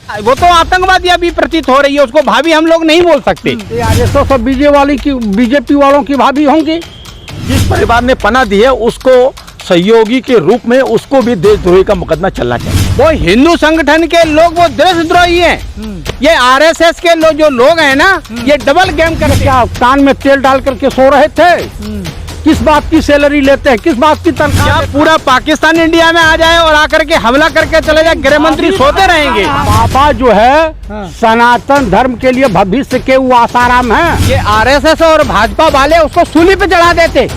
वो तो आतंकवादी अभी प्रतीत हो रही है, उसको भाभी हम लोग नहीं बोल सकते। आरएसएस और बीजेपी वालों की भाभी होंगी। जिस परिवार ने पनाह दी है उसको सहयोगी के रूप में उसको भी देशद्रोही का मुकदमा चलना चाहिए। वो हिंदू संगठन के लोग वो देशद्रोही हैं। ये आरएसएस के जो लोग हैं ना, ये डबल गेम करके क्या कान में तेल डाल करके सो रहे थे? किस बात की सैलरी लेते हैं, किस बात की तनख्वाह? क्या पूरा पाकिस्तान इंडिया में आ जाए और आकर के हमला करके चले जाए? गृह मंत्री सोते रहेंगे? बाबा जो है सनातन धर्म के लिए भविष्य के वो आसाराम है। ये आरएसएस और भाजपा वाले उसको सूली पे चढ़ा देते।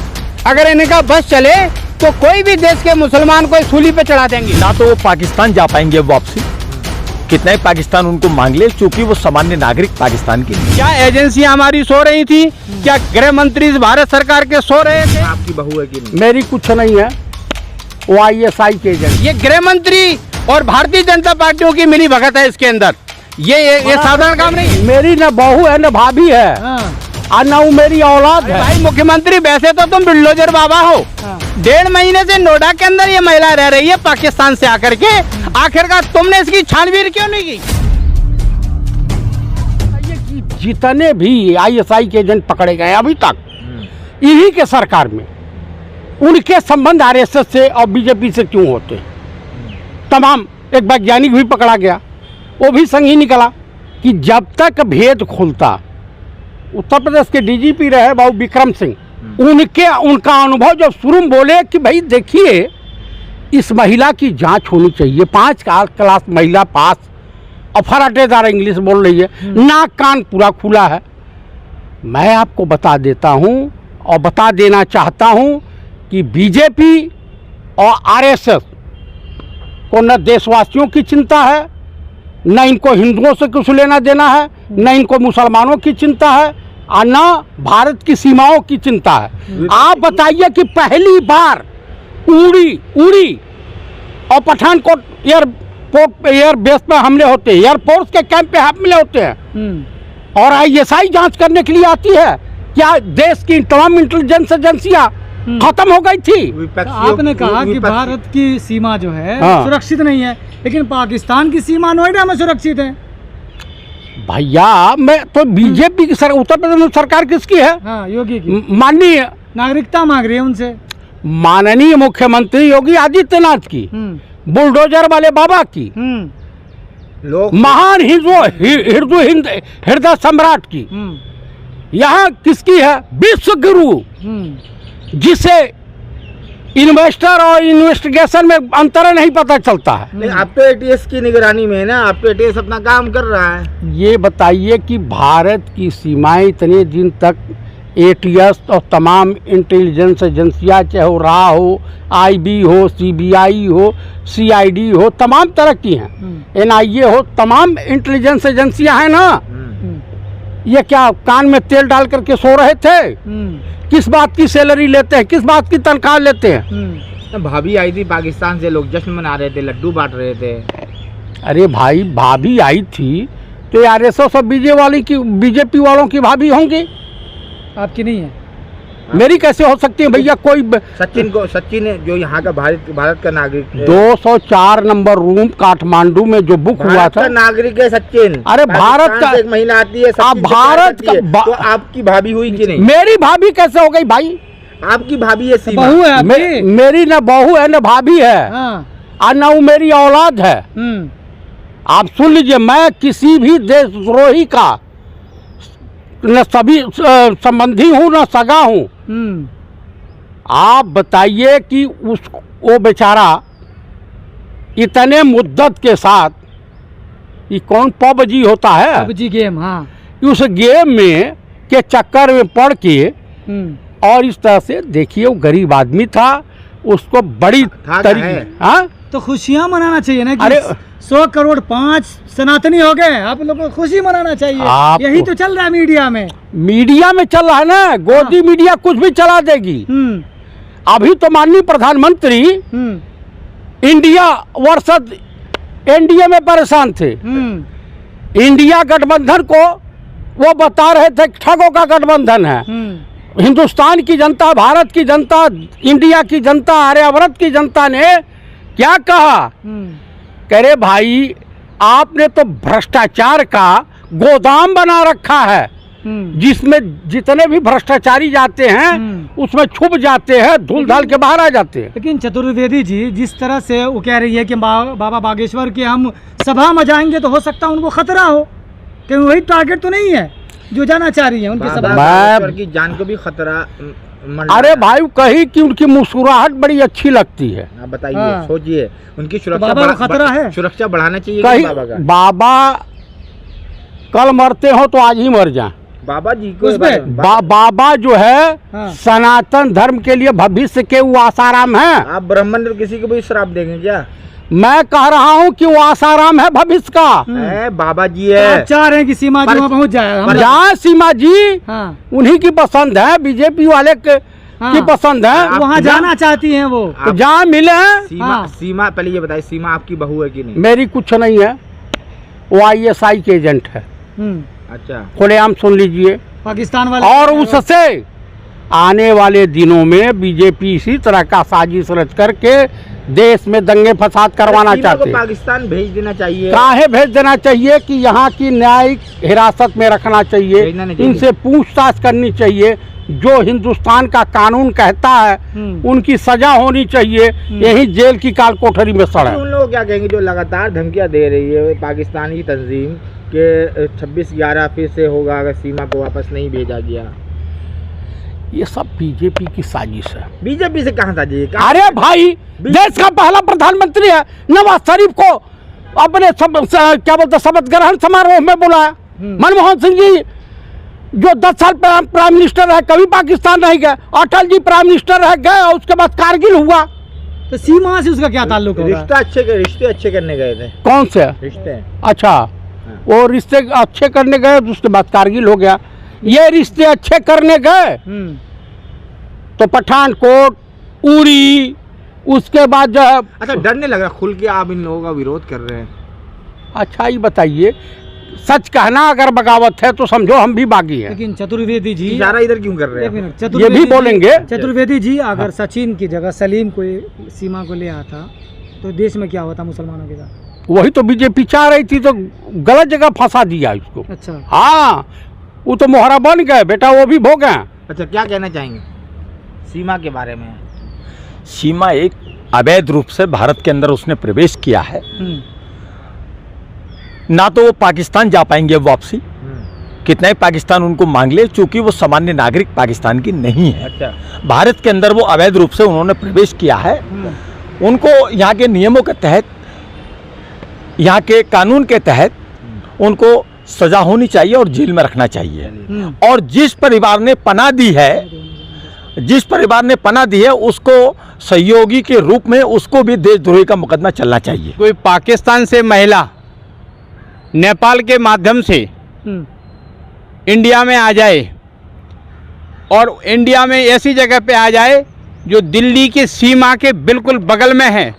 अगर इनका बस चले तो कोई भी देश के मुसलमान को सूली पे चढ़ा देंगे। ना तो वो पाकिस्तान जा पाएंगे वापसी, कितना ही पाकिस्तान उनको मांग ले, क्योंकि वो सामान्य नागरिक पाकिस्तान के लिए। क्या एजेंसियां हमारी सो रही थी? क्या गृह मंत्री भारत सरकार के सो रहे थे? आपकी बहू है कि नहीं? मेरी कुछ नहीं है, वो ISI के एजेंट। ये गृह मंत्री और भारतीय जनता पार्टियों की मिली भगत है इसके अंदर। ये साधारण काम नहीं है। मेरी न बहू है न भाभी है और न वो मेरी औलाद है। भाई मुख्यमंत्री, वैसे तो तुम बुलडोजर बाबा हो। 1.5 महीने से नोएडा के अंदर ये महिला रह रही है पाकिस्तान से आकर के। आखिरकार तुमने इसकी छानबीन क्यों नहीं की? जितने भी ISI के एजेंट पकड़े गए अभी तक इन्हीं के सरकार में, उनके संबंध RSS से और बीजेपी से क्यों होते हैं? तमाम एक वैज्ञानिक भी पकड़ा गया, वो भी संग ही निकला कि जब तक भेद खुलता। उत्तर प्रदेश के DGP रहे बाबू विक्रम सिंह, उनका अनुभव जब शुरू में बोले कि भाई देखिए इस महिला की जांच होनी चाहिए, 5 क्लास महिला पास और फराटेदार इंग्लिश बोल रही है, नाक कान पूरा खुला है। मैं आपको बता देता हूं और बता देना चाहता हूं कि बीजेपी और RSS को न देशवासियों की चिंता है, न इनको हिंदुओं से कुछ लेना देना है, न इनको मुसलमानों की चिंता है और न भारत की सीमाओं की चिंता है। आप बताइए कि पहली बार उड़ी और पठानकोट एयर बेस पे हमले होते हैं, एयरफोर्स के कैंप पे हमले होते हैं और ISI जांच करने के लिए आती है। क्या देश की तमाम इंटेलिजेंस एजेंसियां खत्म हो गई थी? आपने कहा कि भारत की सीमा जो है सुरक्षित नहीं है, लेकिन पाकिस्तान की सीमा नोएडा में सुरक्षित है। भैया मैं तो बीजेपी की उत्तर प्रदेश सरकार किसकी है? योगी की। माननीय नागरिकता मांग रही है उनसे, माननीय मुख्यमंत्री योगी आदित्यनाथ की, बुलडोजर वाले बाबा की, महान हृदय सम्राट की। यहाँ किसकी है? विश्व गुरु, जिसे इन्वेस्टर और इन्वेस्टिगेशन में अंतर नहीं पता चलता है। नहीं, अब तो ATS की निगरानी में है ना, अब तो ATS अपना काम कर रहा है। ये बताइए कि भारत की सीमाएं इतने दिन तक ATS और तमाम इंटेलिजेंस एजेंसियां, चाहे हो RA हो, IB हो, CBI हो, CID हो, तमाम तरह की हैं, NIA हो, तमाम इंटेलिजेंस एजेंसियां हैं ना। ये क्या कान में तेल डाल करके सो रहे थे? किस बात की सैलरी लेते हैं, किस बात की तनख्वाह लेते हैं? भाभी आई थी पाकिस्तान से, लोग जश्न मना रहे थे, लड्डू बांट रहे थे। अरे भाई भाभी आई थी तो RSS और बीजेपी वालों की भाभी होंगी, आपकी नहीं है। मेरी कैसे हो सकती है भैया? कोई सचिन जो यहाँ का भारत का नागरिक है। 204 नंबर रूम काठमांडू में जो बुक हुआ था, नागरिक है सचिन। अरे भारत का एक महिला आती है, भारत का तो आपकी भाभी हुई कि नहीं? मेरी भाभी कैसे हो गई भाई? आपकी भाभी है सीमा। बहू है आपकी? मेरी न बहू है न भाभी है और न वो मेरी औलाद है। आप सुन लीजिए, मैं किसी भी देशद्रोही का न सभी संबंधी हूँ न सगा हूँ। आप बताइए कि वो बेचारा इतने मुद्दत के साथ, ये कौन PUBG होता है? PUBG गेम, हाँ। उस गेम में के चक्कर में पड़ के और इस तरह से देखिए, वो गरीब आदमी था, उसको बड़ी तो खुशियाँ मनाना चाहिए ना कि अरे 100 करोड़ 5 सनातनी हो गए, आप लोगों को खुशी मनाना चाहिए। यही तो चल रहा है मीडिया में चल रहा है ना। गोदी मीडिया कुछ भी चला देगी। अभी तो माननीय प्रधानमंत्री इंडिया वर्सेस NDA में परेशान थे। इंडिया गठबंधन को वो बता रहे थे ठगों का गठबंधन है। हिंदुस्तान की जनता, भारत की जनता, इंडिया की जनता, आर्यावर्त की जनता ने क्या कहा? कह रहे भाई आपने तो भ्रष्टाचार का गोदाम बना रखा है, जिसमें जितने भी भ्रष्टाचारी जाते हैं उसमें छुप जाते हैं, धुल धाल के बाहर आ जाते हैं। लेकिन चतुर्वेदी जी जिस तरह से वो कह रही है कि बाबा बागेश्वर के हम सभा में जाएंगे तो हो सकता है उनको खतरा हो, क्योंकि वही टारगेट तो नहीं है जो जाना चाह रही है उनकी सभा। बागेश्वर की जान को भी खतरा अरे भाई कही कि उनकी मुस्कुराहट बड़ी अच्छी लगती है। आप बताइए, हाँ। सोचिए उनकी तो सुरक्षा बाबा को खतरा है, सुरक्षा बढ़ाना चाहिए कहीं बाबा का। बाबा कल मरते हो तो आज ही मर जाए। बाबा जी को उसमें बाबा जो है हाँ। सनातन धर्म के लिए भविष्य के वो आसाराम है। आप ब्राह्मण किसी को भी श्राप देंगे क्या? मैं कह रहा हूँ कि वो आसाराम है भविष्य का। है बाबा जी तो है। आप चाह रहे हैं कि सीमा जी वहाँ पहुँच जाए। हम जहाँ सीमा जी हाँ उन्हीं की पसंद है, बीजेपी वाले की हाँ। पसंद है। आप वहाँ जाना चाहती हैं वो। तो जहाँ मिले सीमा हाँ। सीमा पहले ये बताइए, सीमा आपकी बहू है कि नहीं? मेरी कुछ नहीं है, वो ISI के एजेंट है, अच्छा, खुलेआम सुन लीजिए। पाकिस्तान वाले और उससे आने वाले दिनों में बीजेपी इसी तरह का साजिश रच करके देश में दंगे फसाद करवाना सीमा चाहते को हैं। पाकिस्तान भेज देना चाहिए। काहे भेज देना चाहिए कि यहाँ की न्यायिक हिरासत में रखना चाहिए, भेजना नहीं चाहिए। इनसे पूछताछ करनी चाहिए। जो हिंदुस्तान का कानून कहता है उनकी सजा होनी चाहिए, यही जेल की काल कोठरी में सड़ा उन लोग क्या कहेंगे जो लगातार धमकियां दे रही है पाकिस्तानी तंजीम के 26/11 फिर से होगा अगर सीमा को वापस नहीं भेजा गया? ये सब बीजेपी की साजिश है। बीजेपी से कहाँ था जी? अरे भाई देश का पहला प्रधानमंत्री है, नवाज शरीफ को अपने क्या बोलते शपथ ग्रहण समारोह में बुलाया। मनमोहन सिंह जी जो 10 साल प्राइम मिनिस्टर रहे कभी पाकिस्तान नहीं गए। अटल जी प्राइम मिनिस्टर रह गए और उसके बाद कारगिल हुआ। तो सीमा से उसका क्या ताल्लुक होगा? रिश्ते अच्छे करने गए थे। कौन से रिश्ते? अच्छा, वो रिश्ते अच्छे करने गए तो उसके बाद कारगिल हो गया। ये रिश्ते अच्छे करने गए तो पठानकोट, उरी, उसके बाद जो है। अच्छा, डर नहीं लग रहा खुल के आप इन लोगों का विरोध कर रहे हैं? अच्छा ये बताइए, सच कहना अगर बगावत है तो समझो हम भी बागी हैं। लेकिन चतुर्वेदी जी इशारा इधर क्यों कर रहे एक हैं? मिनट, ये चतुर्वेदी भी जी- बोलेंगे। चतुर्वेदी जी अगर सचिन की जगह सलीम को सीमा को ले आता तो देश में क्या होता मुसलमानों के साथ? वही तो बीजेपी चाह रही थी, तो गलत जगह फंसा दिया इसको। अच्छा, हाँ, वो तो मोहरा बन गए बेटा, वो भी भोग गए। अच्छा, क्या कहना चाहेंगे सीमा के बारे में? सीमा एक अवैध रूप से भारत के अंदर उसने प्रवेश किया है। ना तो वो पाकिस्तान जा पाएंगे वापसी, कितना ही पाकिस्तान उनको मांग ले, चूंकि वो सामान्य नागरिक पाकिस्तान की नहीं है। अच्छा, भारत के अंदर वो अवैध रूप से उन्होंने प्रवेश किया है। उनको यहाँ के नियमों के तहत, यहाँ के कानून के तहत उनको सजा होनी चाहिए और जेल में रखना चाहिए। और जिस परिवार ने पनाह दी है, उसको सहयोगी के रूप में उसको भी देशद्रोही का मुकदमा चलना चाहिए। कोई पाकिस्तान से महिला नेपाल के माध्यम से इंडिया में आ जाए और इंडिया में ऐसी जगह पे आ जाए जो दिल्ली की सीमा के बिल्कुल बगल में है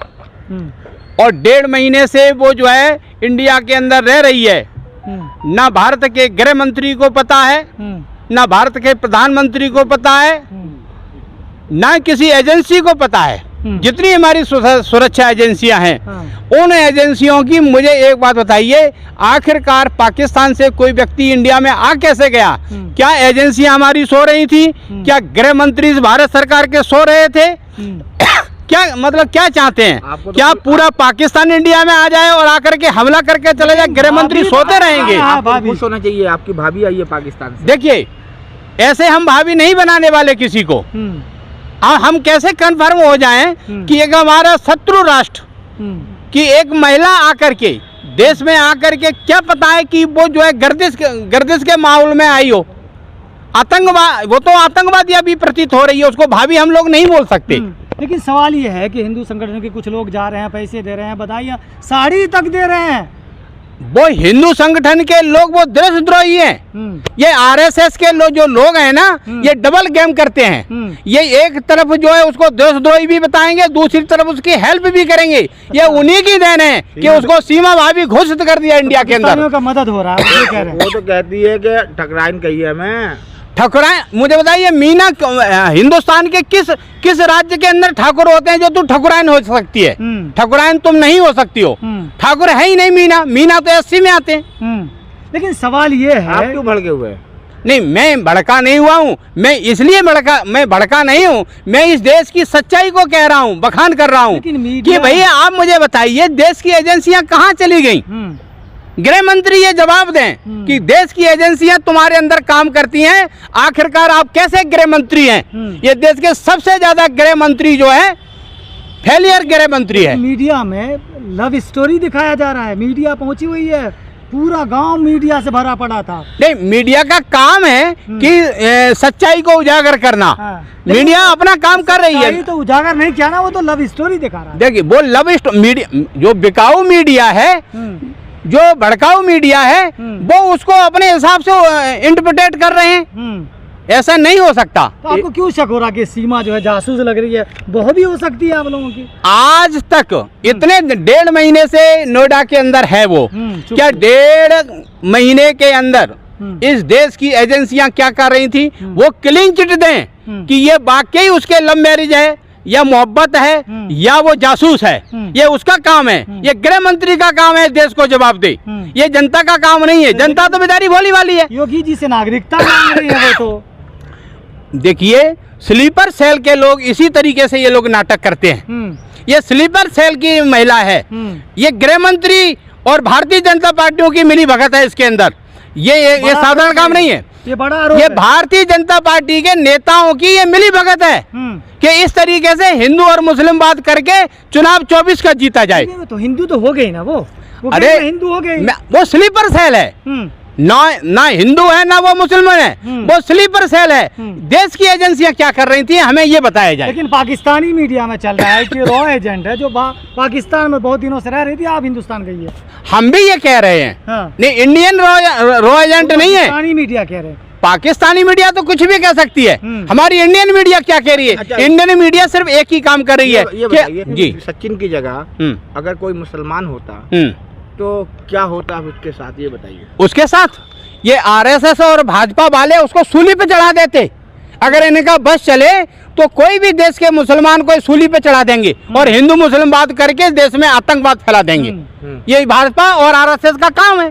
और 1.5 महीने से वो जो है इंडिया के अंदर रह रही है, ना भारत के गृह मंत्री को पता है, ना भारत के प्रधानमंत्री को पता है, ना किसी एजेंसी को पता है। जितनी हमारी सुरक्षा एजेंसियां हैं, उन एजेंसियों की मुझे एक बात बताइए, आखिरकार पाकिस्तान से कोई व्यक्ति इंडिया में आ कैसे गया? क्या एजेंसियां हमारी सो रही थी? क्या गृह मंत्री भारत सरकार के सो रहे थे? क्या मतलब क्या चाहते हैं? क्या पूरा पाकिस्तान इंडिया में आ जाए और आकर के हमला करके चले जाए? गृह मंत्री सोते रहेंगे? आपको खुश होना चाहिए, आपकी भाभी आई है पाकिस्तान से। देखिए, ऐसे हम भाभी नहीं बनाने वाले किसी को। हम कैसे कन्फर्म हो जाएं कि एक हमारा शत्रु राष्ट्र की एक महिला आकर के देश में आकर के, क्या पता है कि वो जो है गर्दिश के माहौल में आई हो, आतंकवाद, वो तो आतंकवादी अभी प्रतीत हो रही है, उसको भाभी हम लोग नहीं बोल सकते। लेकिन सवाल ये है कि हिंदू संगठन के कुछ लोग जा रहे हैं, पैसे दे रहे हैं, बधाइयाँ, साड़ी तक दे रहे हैं। वो हिंदू संगठन के लोग वो देशद्रोही हैं। ये आरएसएस के जो लोग हैं ना, ये डबल गेम करते हैं। ये एक तरफ जो है उसको देशद्रोही भी बताएंगे, दूसरी तरफ उसकी हेल्प भी करेंगे। ये उन्हीं की देन है कि उसको सीमा भाभी घोषित कर दिया इंडिया के अंदर। का मदद हो रहा है, ये कह रहे हैं। वो तो कहती है कि ठकराइन कही है, मैं ठकुराइन, मुझे बताइए मीना हिंदुस्तान के किस राज्य के अंदर ठाकुर होते हैं जो तू ठकुराइन हो सकती है? ठकुराइन तुम नहीं हो सकती हो, ठाकुर है ही नहीं मीना तो 80 में आते हैं। लेकिन सवाल ये है, आप क्यों भड़के हुए हैं? नहीं, मैं भड़का नहीं हुआ हूँ, मैं इसलिए भड़का नहीं हूँ, मैं इस देश की सच्चाई को कह रहा हूँ, बखान कर रहा हूँ कि भैया आप मुझे बताइए देश की एजेंसियां कहाँ चली गई? गृह मंत्री ये जवाब दें कि देश की एजेंसियां तुम्हारे अंदर काम करती हैं, आखिरकार आप कैसे गृह मंत्री हैं? ये देश के सबसे ज्यादा गृह मंत्री जो है फेलियर गृह मंत्री है। मीडिया में लव स्टोरी दिखाया जा रहा है, मीडिया पहुंची हुई है, पूरा गांव मीडिया से भरा पड़ा था। नहीं, मीडिया का काम है कि सच्चाई को उजागर करना। मीडिया अपना काम कर रही है, तो उजागर नहीं किया ना, वो तो लव स्टोरी दिखा रहा है। देखिए वो लव स्टोरी, जो बिकाऊ मीडिया है, जो भड़काऊ मीडिया है, वो उसको अपने हिसाब से इंटरप्रेट कर रहे हैं। ऐसा नहीं हो सकता। तो आपको क्यों शक हो रहा कि सीमा जो है जासूस लग रही है? वो भी हो सकती है आप लोगों की। आज तक इतने 1.5 महीने से नोएडा के अंदर है वो, क्या 1.5 महीने के अंदर इस देश की एजेंसियां क्या कर रही थी? वो क्लीन चिट दें कि ये वाकई उसके लव मैरिज है या मोहब्बत है या वो जासूस है। ये उसका काम है, ये गृह मंत्री का काम है देश को जवाब दे, ये जनता का काम नहीं है। जनता तो बेचारी भोली वाली है। योगी जी से नागरिकता मांग रही है वो तो। देखिए स्लीपर सेल के लोग इसी तरीके से ये लोग नाटक करते हैं। ये स्लीपर सेल की महिला है, ये गृह मंत्री और भारतीय जनता पार्टियों की मिली भगत है इसके अंदर। ये साधारण काम नहीं है, ये बड़ा आरोप ये है। भारतीय जनता पार्टी के नेताओं की ये मिली भगत है कि इस तरीके से हिंदू और मुस्लिम बात करके चुनाव 24 का जीता जाए। तो हिंदू तो हो गई ना वो अरे हिंदू हो गई, वो स्लीपर सेल है, ना हिंदू है ना वो मुसलमान है, वो स्लीपर सेल है। देश की एजेंसियां क्या कर रही थी हमें ये बताया जाए। लेकिन पाकिस्तानी मीडिया में चल रहा है कि रॉ एजेंट है जो पाकिस्तान में बहुत दिनों से रह रही थी, आप हिंदुस्तान गई है। हम भी ये कह रहे हैं। नहीं, इंडियन रॉ एजेंट नहीं है, पाकिस्तानी मीडिया कह रहे हैं। पाकिस्तानी मीडिया तो कुछ भी कह सकती है, हमारी इंडियन मीडिया क्या कह रही है? अच्छा, इंडियन मीडिया सिर्फ एक ही काम कर रही है। ये बताइए, जी, सचिन की जगह अगर कोई मुसलमान होता तो क्या होता उसके साथ, ये बताइए। उसके साथ ये आरएसएस और भाजपा वाले उसको सूली पे चढ़ा देते। अगर इनका बस चले तो कोई भी देश के मुसलमान को सूली पे चढ़ा देंगे और हिंदू मुस्लिम बात करके देश में आतंकवाद फैला देंगे। ये भाजपा और आरएसएस का काम है।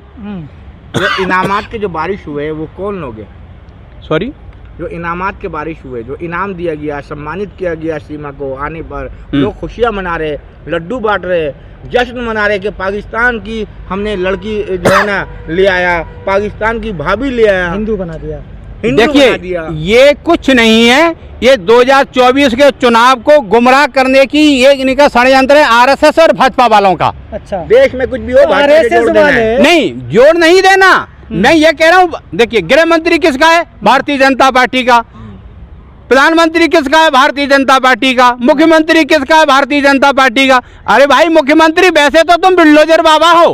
जो इनामात के जो बारिश हुए वो कौन लोग हैं? सॉरी, जो इनामात के बारिश हुए, जो इनाम दिया गया, सम्मानित किया गया सीमा को आने पर, लोग खुशियां मना रहे, लड्डू बांट रहे, जश्न मना रहे कि पाकिस्तान की हमने लड़की जो है ना ले आया, पाकिस्तान की भाभी ले आया, हिंदू बना दिया। देखिए ये कुछ नहीं है, ये 2024 के चुनाव को गुमराह करने की ये इनका षड्यंत्र है आरएसएस और भाजपा वालों का। अच्छा, देश में कुछ भी हो आरएसएस वाले नहीं, जोड़ नहीं देना। मैं ये कह रहा हूँ, देखिए गृह मंत्री किसका है? भारतीय जनता पार्टी का। प्रधानमंत्री किसका है? भारतीय जनता पार्टी का। मुख्यमंत्री किसका है? भारतीय जनता पार्टी का। अरे भाई मुख्यमंत्री वैसे तो तुम बिल्डोजर बाबा हो।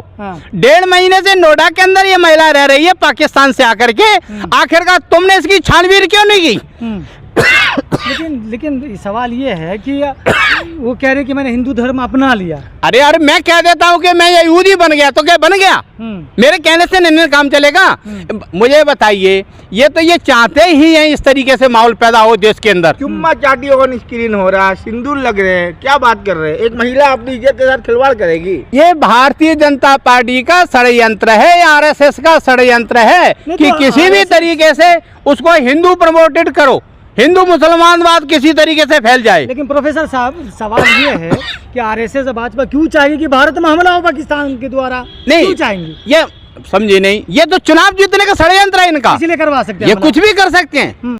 1.5 महीने से नोएडा के अंदर ये महिला रह रही है पाकिस्तान से आकर के, आखिरकार तुमने इसकी छानबीन क्यों नहीं की? लेकिन सवाल ये है कि वो कह रहे कि मैंने हिंदू धर्म अपना लिया। अरे मैं कह देता हूँ कि मैं यहूदी बन गया तो क्या बन गया? मेरे कहने से नहीं काम चलेगा। मुझे बताइए, ये चाहते ही हैं इस तरीके से माहौल पैदा हो देश के अंदर। चुम्मा चाटी ऑन स्क्रीन हो रहा, सिंदूर लग रहे हैं, क्या बात कर रहे हैं? एक महिला अपनी इज्जत के साथ खिलवाड़ करेगी? ये भारतीय जनता पार्टी का षड्यंत्र है, आरएसएस का षड्यंत्र है कि किसी भी तरीके से उसको हिंदू प्रमोटेड करो, हिंदू मुसलमानवाद किसी तरीके से फैल जाए। लेकिन प्रोफेसर साहब सवाल ये है कि आरएसएस और भाजपा क्यों चाहिए कि भारत में हमला हो पाकिस्तान के द्वारा? नहीं क्यों चाहेंगे? ये समझे नहीं, ये तो चुनाव जीतने का षड्यंत्र है इनका, इसीलिए करवा सकते हैं, ये कुछ भी कर सकते हैं।